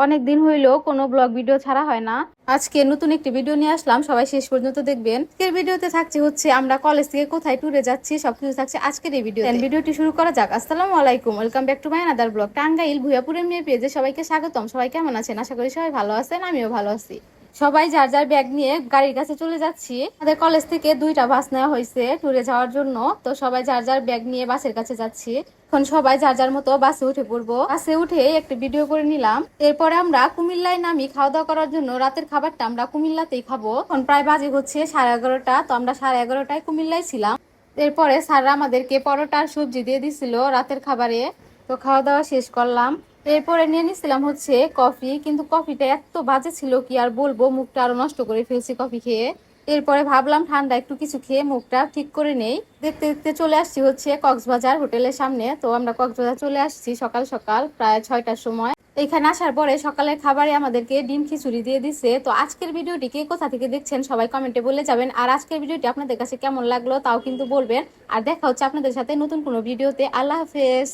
অনেক দিন হইলো কোনো ব্লগ ভিডিও ছাড়া হয় না। আজকে নতুন একটি ভিডিও নিয়ে আসলাম, সবাই শেষ পর্যন্ত দেখবেন। আজকের ভিডিওতে থাকছে হচ্ছে আমরা কলেজ থেকে কোথায় ট্যুরে যাচ্ছি, সবকিছু থাকছে আজকের এই ভিডিও। ভিডিওটি শুরু করা যাক। আসসালামু আলাইকুম, welcome back to my another blog. Tangail ভুয়াপুরের মেয়ে পেজে সবাইকে স্বাগতম। সবাই কেমন আছেন? আশা করি সবাই ভালো আছেন, আমিও ভালো আছি। সবাই যার যার ব্যাগ নিয়ে গাড়ির কাছে চলে যাচ্ছি। আমাদের কলেজ থেকে 2টা বাস নেওয়া হয়েছে ট্যুরে যাওয়ার জন্য, তো সবাই যার যার ব্যাগ নিয়ে বাসের কাছে যাচ্ছি। এখন সবাই যার যার মতো বাসে উঠে পড়বো। বাসে উঠে একটা ভিডিও করে নিলাম। এরপরে আমরা কুমিল্লায় নামি খাওয়া দাওয়া করার জন্য। রাতের খাবারটা আমরা কুমিল্লাতেই খাবো। এখন প্রায় বাজে হচ্ছে 11:30, তো আমরা 11:30টায় কুমিল্লায় ছিলাম। এরপরে স্যাররা আমাদেরকে পরোটা আর সবজি দিয়ে দিছিল রাতের খাবারে। তো খাওয়া দাওয়া শেষ করলাম। এরপরে নিয়ে নিছিলাম হচ্ছে কফি, কিন্তু কফিটা এত বাজে ছিল কি আর বলবো, মুখটা আরো নষ্ট করে ফেলছি কফি খেয়ে। এরপরে ভাবলাম ঠান্ডা একটু কিছু খেয়ে মুখটা ঠিক করে নেই। দেখতে দেখতে চলে আসছি হচ্ছে কক্সবাজার হোটেলের সামনে। তো আমরা কক্সবাজার চলে আসছি সকাল সকাল প্রায় 6টার সময়। এখানে আসার পরে সকালের খাবারে আমাদেরকে ডিম খিচুড়ি দিয়ে দিছে। তো আজকের ভিডিওটি কে কোথা থেকে দেখছেন সবাই কমেন্টে বলে যাবেন। আর আজকের ভিডিওটি আপনাদের কাছে কেমন লাগলো তাও কিন্তু বলবেন। আর দেখা হচ্ছে আপনাদের সাথে নতুন কোনো ভিডিওতে। আল্লাহ হাফেজ।